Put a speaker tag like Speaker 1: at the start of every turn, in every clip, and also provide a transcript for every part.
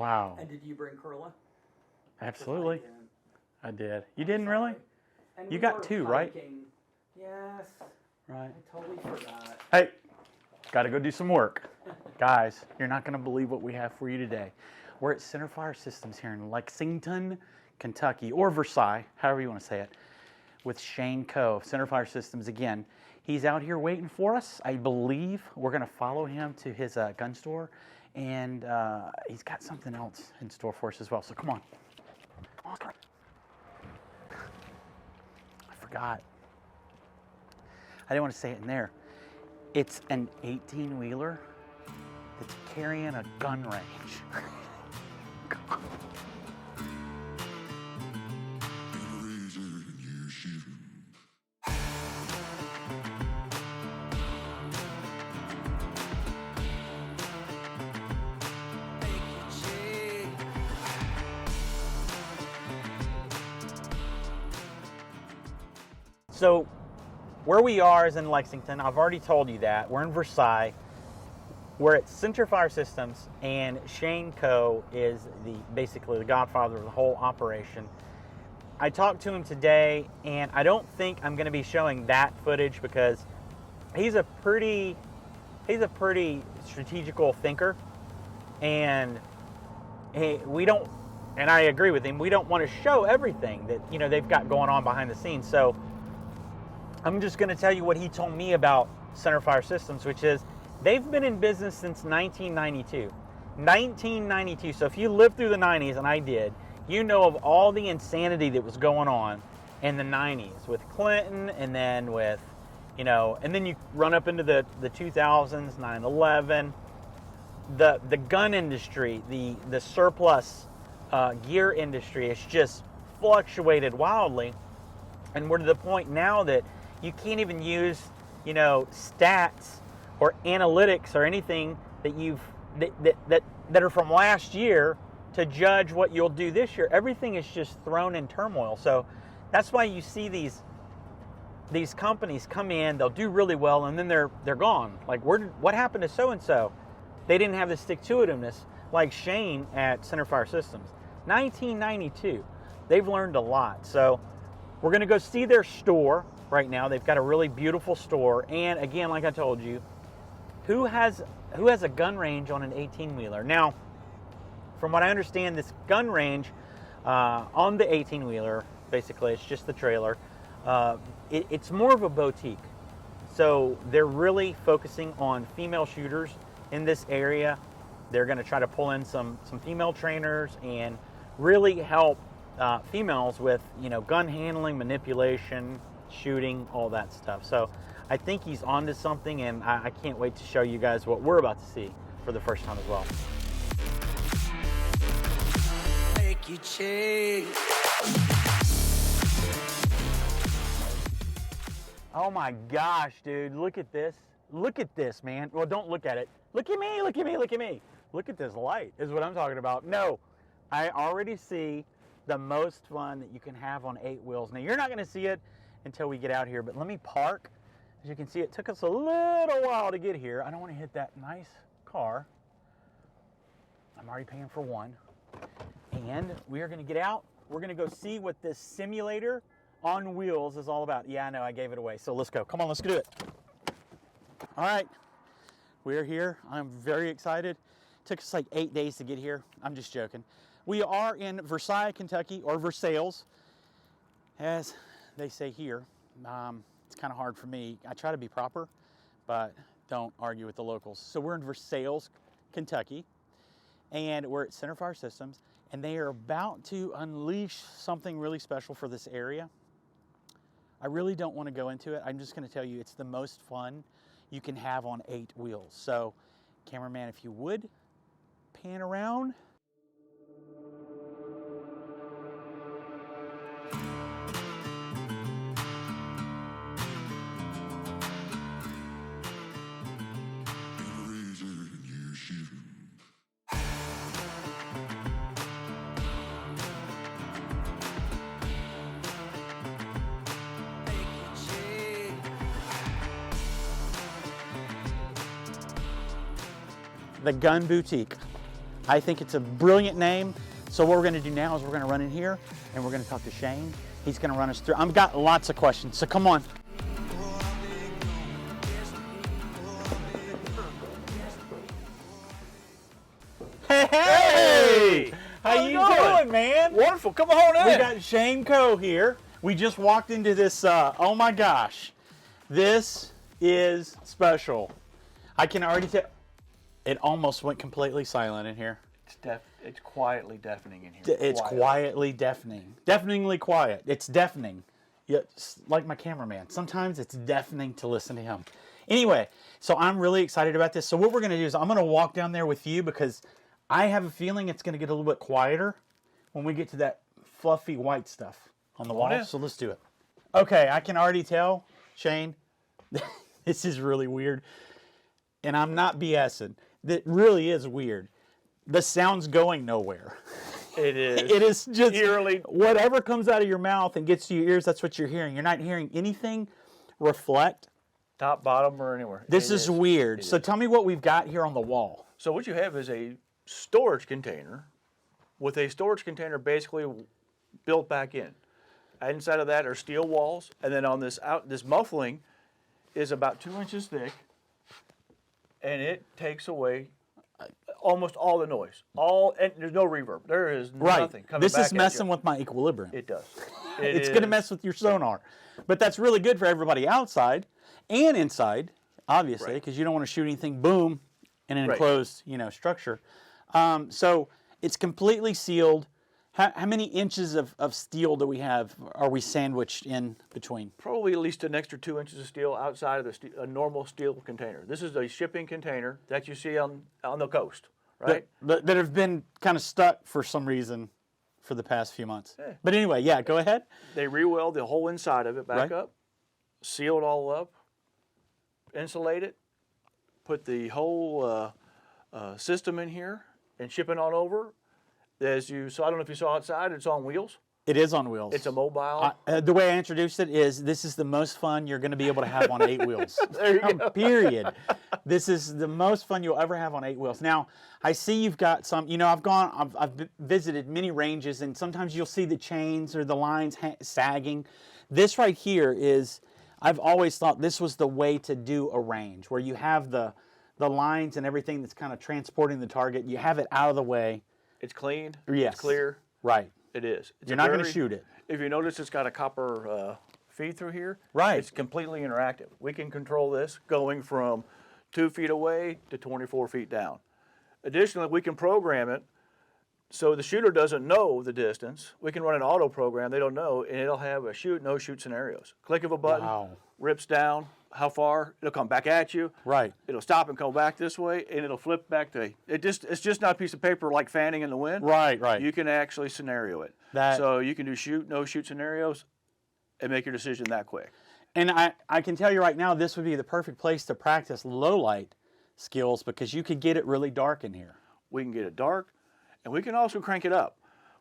Speaker 1: Wow.
Speaker 2: And did you bring Curla?
Speaker 1: Absolutely. I did. You didn't really?
Speaker 2: And
Speaker 1: You
Speaker 2: we
Speaker 1: got
Speaker 2: were
Speaker 1: 2, right?
Speaker 2: hiking. Yes.
Speaker 1: Right.
Speaker 2: I totally forgot.
Speaker 1: Hey, got to go do some work. Guys, you're not going to believe what we have for you today. We're at Centerfire Systems here in Lexington, Kentucky, or Versailles, however you want to say it, with Shane Coe of Centerfire Systems again. He's out here waiting for us. I believe we're going to follow him to his gun store, and he's got something else in store for us as well. So come on. I forgot. I didn't want to say it in there. It's an 18-wheeler that's carrying a gun range. So where we are is in Lexington. I've already told you that. We're in Versailles. We're at Centerfire Systems, and Shane Coe is basically the godfather of the whole operation. I talked to him today, and I don't think I'm going to be showing that footage because he's a pretty strategical thinker, and I agree with him. We don't want to show everything that they've got going on behind the scenes. So I'm just going to tell you what he told me about Centerfire Systems, which is they've been in business since 1992. 1992. So if you lived through the 90s, and I did, you know of all the insanity that was going on in the 90s with Clinton, and then with, and then you run up into the 2000s, 9/11, the gun industry, the surplus gear industry. It's just fluctuated wildly, and we're to the point now that you can't even use, stats or analytics or anything that are from last year to judge what you'll do this year. Everything is just thrown in turmoil. So that's why you see these companies come in, they'll do really well, and then they're gone. Like, what happened to so and so? They didn't have the stick-to-itiveness like Shane at Centerfire Systems. 1992. They've learned a lot. So we're going to go see their store right now. They've got a really beautiful store. And again, like I told you, who has a gun range on an 18-wheeler? Now, from what I understand, this gun range on the 18-wheeler, basically, it's just the trailer. It's more of a boutique. So they're really focusing on female shooters in this area. They're going to try to pull in some female trainers and really help females with gun handling, manipulation, shooting, all that stuff. So I think he's onto something, and I can't wait to show you guys what we're about to see for the first time as well. Make you change. Oh my gosh, dude, look at this. Look at this, man. Well, don't look at it. Look at me, look at me, look at me. Look at this light is what I'm talking about. No, I already see the most fun that you can have on 8 wheels. Now, you're not going to see it until we get out here, but let me park. As you can see, it took us a little while to get here. I don't want to hit that nice car. I'm already paying for one. And we are going to get out. We're going to go see what this simulator on wheels is all about. Yeah, I know, I gave it away. So let's go. Come on, let's do it. All right, we're here. I'm very excited. It took us like 8 days to get here. I'm just joking. We are in Versailles, Kentucky, or Versailles, as they say here. It's kind of hard for me. I try to be proper, but don't argue with the locals. So we're in Versailles, Kentucky, and we're at Centerfire Systems, and they are about to unleash something really special for this area. I really don't want to go into it. I'm just going to tell you it's the most fun you can have on 8 wheels. So, cameraman, if you would, pan around. The Gun Boutique. I think it's a brilliant name. So what we're going to do now is we're going to run in here and we're going to talk to Shane. He's going to run us through. I've got lots of questions, so come on. Hey! How you doing, man?
Speaker 3: Wonderful. Come on in.
Speaker 1: We got Shane Coe here. We just walked into this, oh my gosh. This is special. I can already tell. It almost went completely silent in here.
Speaker 3: It's quietly deafening in here.
Speaker 1: It's quietly deafening. Deafeningly quiet. It's deafening. Yeah, like my cameraman. Sometimes it's deafening to listen to him. Anyway, so I'm really excited about this. So what we're going to do is I'm going to walk down there with you because I have a feeling it's going to get a little bit quieter when we get to that fluffy white stuff on the wall. So let's do it. Okay, I can already tell, Shane, this is really weird. And I'm not BSing. That really is weird. The sound's going nowhere.
Speaker 3: It is.
Speaker 1: It is just
Speaker 3: eerily.
Speaker 1: Whatever comes out of your mouth and gets to your ears, that's what you're hearing. You're not hearing anything reflect.
Speaker 3: Top, bottom, or anywhere.
Speaker 1: This is weird. So tell me what we've got here on the wall.
Speaker 3: So what you have is a storage container with a storage container basically built back in. Inside of that are steel walls, and then on this muffling is about 2 inches thick, and it takes away almost all the noise. And there's no reverb. There is nothing coming
Speaker 1: This
Speaker 3: back
Speaker 1: is messing with my equilibrium.
Speaker 3: It does.
Speaker 1: It's going to mess with your sonar. But that's really good for everybody outside and inside, obviously, because you don't want to shoot anything, boom, in an enclosed, structure. So it's completely sealed. How many inches of steel do we have? Are we sandwiched in between?
Speaker 3: Probably at least an extra 2 inches of steel outside of a normal steel container. This is a shipping container that you see on the coast, right?
Speaker 1: That have been kind of stuck for some reason for the past few months.
Speaker 3: Yeah.
Speaker 1: But anyway, yeah, go ahead.
Speaker 3: They re-weld the whole inside of it back up, seal it all up, insulate it, put the whole system in here, and ship it on over. So I don't know if you saw outside, it's on wheels.
Speaker 1: It is on wheels.
Speaker 3: It's a mobile.
Speaker 1: The way I introduced it is this is the most fun you're going to be able to have on 8 wheels.
Speaker 3: There you go.
Speaker 1: Period. This is the most fun you'll ever have on 8 wheels. Now, I see you've got some, I've visited many ranges, and sometimes you'll see the chains or the lines sagging. This right here is, I've always thought this was the way to do a range, where you have the lines and everything that's kind of transporting the target. You have it out of the way.
Speaker 3: It's clean.
Speaker 1: Yes.
Speaker 3: It's clear.
Speaker 1: Right.
Speaker 3: It is.
Speaker 1: You're not going to shoot it.
Speaker 3: If you notice, it's got a copper feed through here.
Speaker 1: Right.
Speaker 3: It's completely interactive. We can control this going from 2 feet away to 24 feet down. Additionally, we can program it so the shooter doesn't know the distance. We can run an auto program. They don't know, and it'll have a shoot, no shoot scenarios. Click of a button, rips down. How far? It'll come back at you.
Speaker 1: Right.
Speaker 3: It'll stop and come back this way, and it'll flip back to it's just not a piece of paper like fanning in the wind.
Speaker 1: Right, right.
Speaker 3: You can actually scenario it. So you can do shoot, no shoot scenarios and make your decision that quick.
Speaker 1: And I can tell you right now, this would be the perfect place to practice low light skills because you could get it really dark in here.
Speaker 3: We can get it dark, and we can also crank it up.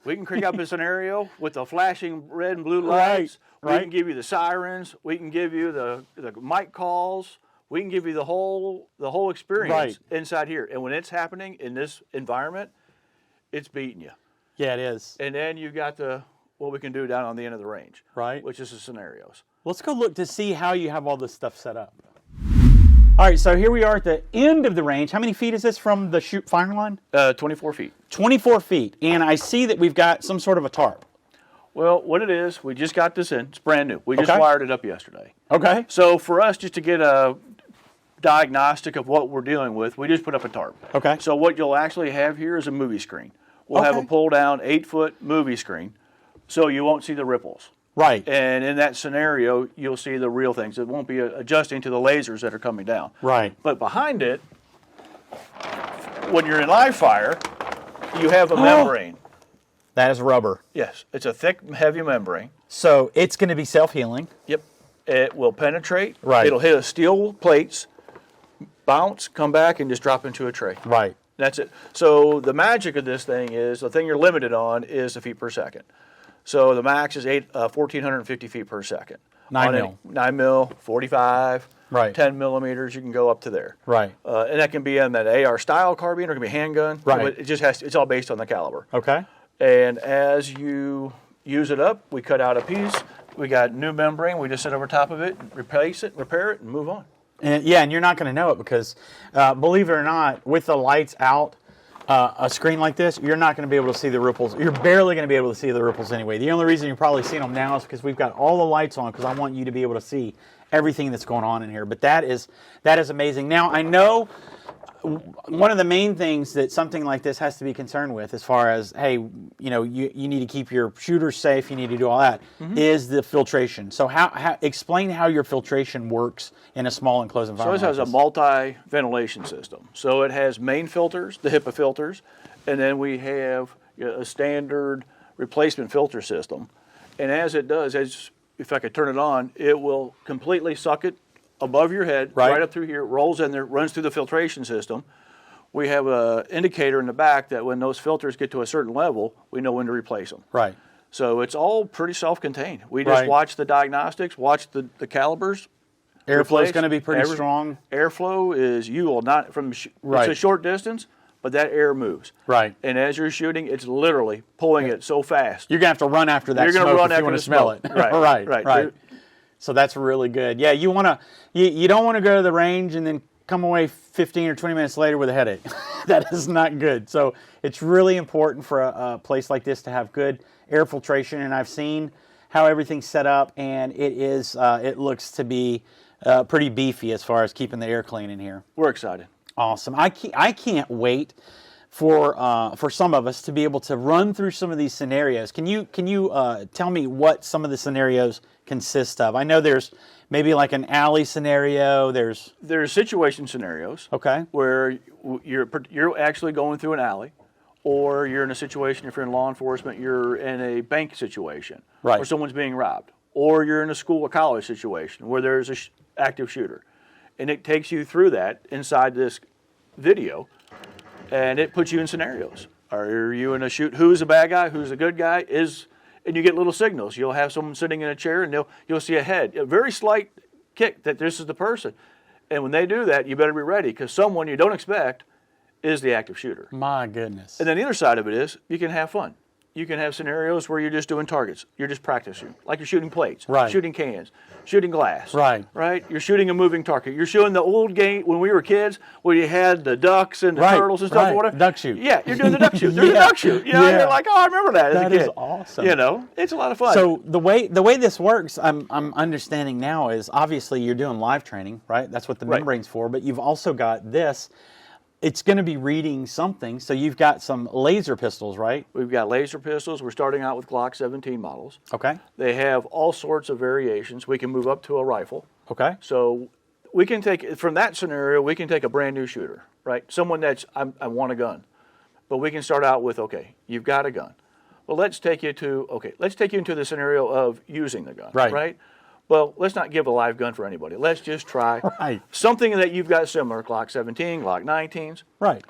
Speaker 3: We can crank up a scenario with the flashing red and blue lights.
Speaker 1: Right.
Speaker 3: We can give you the sirens. We can give you the mic calls. We can give you the whole experience inside here. And when it's happening in this environment, it's beating you.
Speaker 1: Yeah, it is.
Speaker 3: And then you got what we can do down on the end of the range,
Speaker 1: right?
Speaker 3: Which is the scenarios.
Speaker 1: Let's go look to see how you have all this stuff set up. All right, so here we are at the end of the range. How many feet is this from the firing line?
Speaker 3: 24 feet.
Speaker 1: 24 feet. And I see that we've got some sort of a tarp.
Speaker 3: Well, what it is, we just got this in. It's brand new. We just wired it up yesterday.
Speaker 1: Okay.
Speaker 3: So for us, just to get a diagnostic of what we're dealing with, we just put up a tarp.
Speaker 1: Okay.
Speaker 3: So what you'll actually have here is a movie screen. We'll have a pull-down 8-foot movie screen, so you won't see the ripples.
Speaker 1: Right.
Speaker 3: And in that scenario, you'll see the real things. It won't be adjusting to the lasers that are coming down.
Speaker 1: Right.
Speaker 3: But behind it, when you're in live fire, you have a membrane.
Speaker 1: That is rubber.
Speaker 3: Yes. It's a thick, heavy membrane.
Speaker 1: So it's going to be self-healing.
Speaker 3: Yep. It will penetrate.
Speaker 1: Right.
Speaker 3: It'll hit a steel plates, bounce, come back, and just drop into a tray.
Speaker 1: Right.
Speaker 3: That's it. So the magic of this thing is, the thing you're limited on is the feet per second. So the max is 1,450 feet per second.
Speaker 1: 9
Speaker 3: on
Speaker 1: mil.
Speaker 3: 9 mil, 45,
Speaker 1: Right.
Speaker 3: 10 millimeters. You can go up to there.
Speaker 1: Right.
Speaker 3: And that can be in that AR style carbine or it can be handgun.
Speaker 1: Right.
Speaker 3: It just has. It's all based on the caliber.
Speaker 1: Okay.
Speaker 3: And as you use it up, we cut out a piece. We got new membrane. We just sit over top of it, replace it, repair it, and move on.
Speaker 1: And yeah, and you're not going to know it because, believe it or not, with the lights out, a screen like this, you're not going to be able to see the ripples. You're barely going to be able to see the ripples anyway. The only reason you're probably seeing them now is because we've got all the lights on because I want you to be able to see everything that's going on in here. But that is amazing. Now, I know one of the main things that something like this has to be concerned with as far as, hey, you need to keep your shooters safe, you need to do all that, is the filtration. So explain how your filtration works in a small enclosed
Speaker 3: So
Speaker 1: environment.
Speaker 3: this has a multi-ventilation system. So it has main filters, the HEPA filters, and then we have a standard replacement filter system. And as it does, if I could turn it on, it will completely suck it above your head, right up through here, rolls in there, runs through the filtration system. We have an indicator in the back that when those filters get to a certain level, we know when to replace them.
Speaker 1: Right.
Speaker 3: So it's all pretty self-contained. We just watch the diagnostics, watch the calibers.
Speaker 1: Airflow is going to be pretty strong.
Speaker 3: Airflow is, you will not, it's a short distance, but that air moves.
Speaker 1: Right.
Speaker 3: And as you're shooting, it's literally pulling it so fast.
Speaker 1: You're going to have to run after that
Speaker 3: You're
Speaker 1: smoke if you want to smell it. Right. So that's really good. Yeah, you don't want to go to the range and then come away 15 or 20 minutes later with a headache. That is not good. So it's really important for a place like this to have good air filtration. And I've seen how everything's set up, and it looks to be pretty beefy as far as keeping the air clean in here.
Speaker 3: We're excited.
Speaker 1: Awesome. I can't wait for some of us to be able to run through some of these scenarios. Can you tell me what some of the scenarios consist of? I know there's maybe like an alley scenario. There's
Speaker 3: situation scenarios.
Speaker 1: Okay.
Speaker 3: Where you're actually going through an alley, or you're in a situation, if you're in law enforcement, you're in a bank situation,
Speaker 1: right,
Speaker 3: where someone's being robbed, or you're in a school or college situation where there's an active shooter, and it takes you through that inside this video, and it puts you in scenarios. Are you in a shoot? Who's the bad guy? Who's the good guy? And you get little signals. You'll have someone sitting in a chair, and you'll see a head, a very slight kick that this is the person. And when they do that, you better be ready, because someone you don't expect is the active shooter.
Speaker 1: My goodness.
Speaker 3: And then the other side of it is you can have fun. You can have scenarios where you're just doing targets. You're just practicing, like you're shooting plates, shooting cans, shooting glass. Right. You're shooting a moving target. You're shooting the old game when we were kids, where you had the ducks and the turtles and stuff. Whatever.
Speaker 1: Duck shoot.
Speaker 3: Yeah, you're doing the duck shoot. There's a duck shoot. You're like, oh, I remember that as a kid.
Speaker 1: That is awesome.
Speaker 3: It's a lot of fun.
Speaker 1: So the way this works, I'm understanding now, is obviously you're doing live training, right? That's what the membrane's for. But you've also got this. It's going to be reading something, so you've got some laser pistols, right?
Speaker 3: We've got laser pistols. We're starting out with Glock 17 models.
Speaker 1: Okay.
Speaker 3: They have all sorts of variations. We can move up to a rifle.
Speaker 1: Okay.
Speaker 3: So we can take, from that scenario, we can take a brand new shooter, right? Someone I want a gun. But we can start out with, okay, you've got a gun. Well, let's take you into the scenario of using the gun, right? Well, let's not give a live gun for anybody. Let's just try something that you've got similar, Glock 17, Glock 19s.
Speaker 1: Right.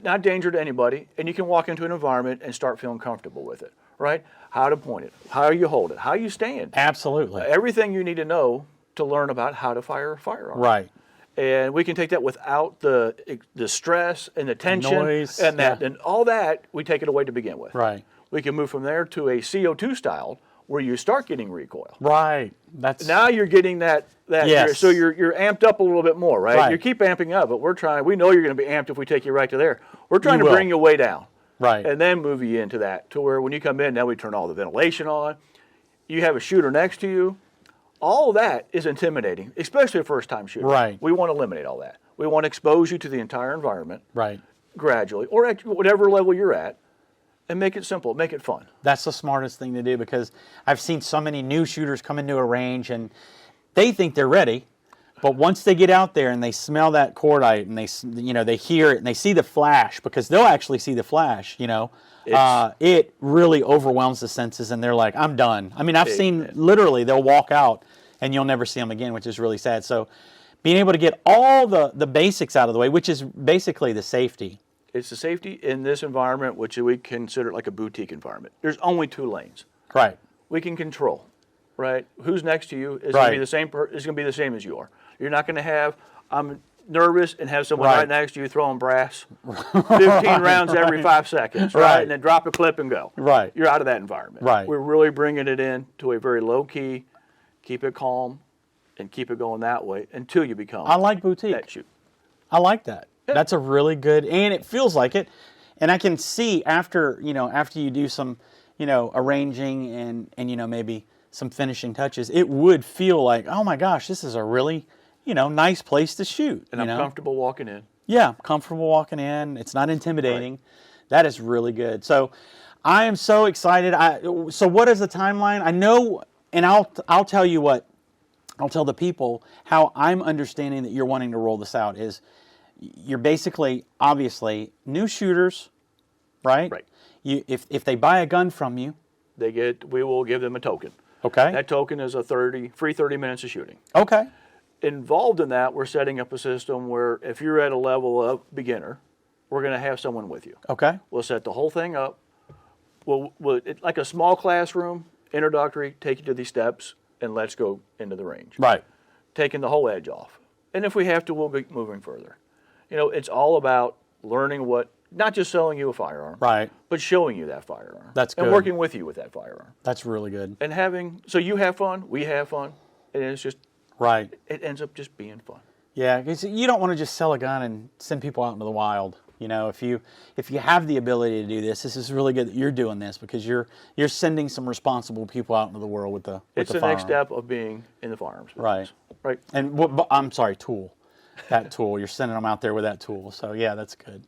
Speaker 3: Not danger to anybody, and you can walk into an environment and start feeling comfortable with it, right? How to point it, how you hold it, how you stand.
Speaker 1: Absolutely.
Speaker 3: Everything you need to know to learn about how to fire a firearm.
Speaker 1: Right.
Speaker 3: And we can take that without the stress and the tension
Speaker 1: noise,
Speaker 3: and and all that. We take it away to begin with.
Speaker 1: Right.
Speaker 3: We can move from there to a CO2 style, where you start getting recoil.
Speaker 1: Right.
Speaker 3: Now you're getting that
Speaker 1: yes.
Speaker 3: So you're amped up a little bit more, right? You keep amping up, but we know you're going to be amped if we take you right to there. We're trying to bring you way down.
Speaker 1: Right.
Speaker 3: And then move you into that, to where when you come in, now we turn all the ventilation on. You have a shooter next to you. All of that is intimidating, especially a first-time shooter.
Speaker 1: Right.
Speaker 3: We want to eliminate all that. We want to expose you to the entire environment.
Speaker 1: Right.
Speaker 3: Gradually, or at whatever level you're at. And make it simple, make it fun.
Speaker 1: That's the smartest thing to do, because I've seen so many new shooters come into a range and they think they're ready, but once they get out there and they smell that cordite and they hear it and they see the flash, because they'll actually see the flash, it really overwhelms the senses, and they're like, I'm done. I mean, I've seen literally they'll walk out and you'll never see them again, which is really sad. So being able to get all the basics out of the way, which is basically the safety.
Speaker 3: It's the safety in this environment, which we consider like a boutique environment. There's only 2 lanes.
Speaker 1: Right.
Speaker 3: We can control. right? Who's next to you is going to be
Speaker 1: Right.
Speaker 3: the same. Is going to be the same as you are. You're not going to have I'm nervous and have someone
Speaker 1: Right.
Speaker 3: right next to you throwing brass 15 rounds every 5 seconds, right?
Speaker 1: Right.
Speaker 3: And then drop a clip and go.
Speaker 1: Right.
Speaker 3: You're out of that environment.
Speaker 1: Right.
Speaker 3: We're really bringing it in to a very low key, keep it calm, and keep it going that way until you become
Speaker 1: I like boutique.
Speaker 3: that shoot.
Speaker 1: I like that.
Speaker 3: Yeah.
Speaker 1: That's a really good, and it feels like it. And I can see after you do some, arranging and maybe some finishing touches, it would feel like, oh my gosh, this is a really, nice place to shoot.
Speaker 3: And I'm comfortable walking in.
Speaker 1: Yeah, comfortable walking in. It's not intimidating. That is really good. So I am so excited. So what is the timeline? I know, and I'll tell you what, I'll tell the people how I'm understanding that you're wanting to roll this out is you're basically, obviously, new shooters, right?
Speaker 3: Right.
Speaker 1: If they buy a gun from you.
Speaker 3: We will give them a token.
Speaker 1: Okay.
Speaker 3: That token is a free 30 minutes of shooting.
Speaker 1: Okay.
Speaker 3: Involved in that, we're setting up a system where if you're at a level of beginner, we're going to have someone with you.
Speaker 1: Okay.
Speaker 3: We'll set the whole thing up. Like a small classroom, introductory, take you to these steps, and let's go into the range.
Speaker 1: Right.
Speaker 3: Taking the whole edge off. And if we have to, we'll be moving further. It's all about learning not just selling you a firearm,
Speaker 1: Right.
Speaker 3: but showing you that firearm.
Speaker 1: That's
Speaker 3: And
Speaker 1: good.
Speaker 3: working with you with that firearm.
Speaker 1: That's really good.
Speaker 3: And so you have fun, we have fun, and
Speaker 1: Right.
Speaker 3: it ends up just being fun.
Speaker 1: Yeah, because you don't want to just sell a gun and send people out into the wild. If you have the ability to do this is really good that you're doing this because you're sending some responsible people out into the world with the
Speaker 3: It's the next step of being in the firearms business.
Speaker 1: Right.
Speaker 3: Right.
Speaker 1: And I'm sorry, tool. That tool. You're sending them out there with that tool. So yeah, that's good.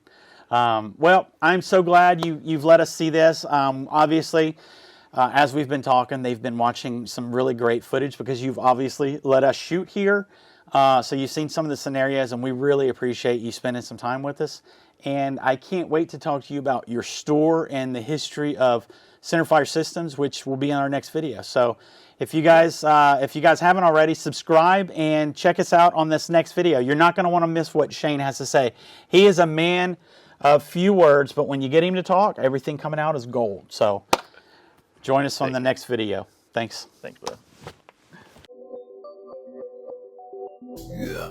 Speaker 1: Well, I'm so glad you've let us see this. Obviously, as we've been talking, they've been watching some really great footage because you've obviously let us shoot here. So you've seen some of the scenarios, and we really appreciate you spending some time with us. And I can't wait to talk to you about your store and the history of Centerfire Systems, which will be in our next video. So if you guys haven't already, subscribe and check us out on this next video. You're not going to want to miss what Shane has to say. He is a man of few words, but when you get him to talk, everything coming out is gold. So join us on the next video. Thanks.
Speaker 3: Thanks, bud.
Speaker 2: Yeah.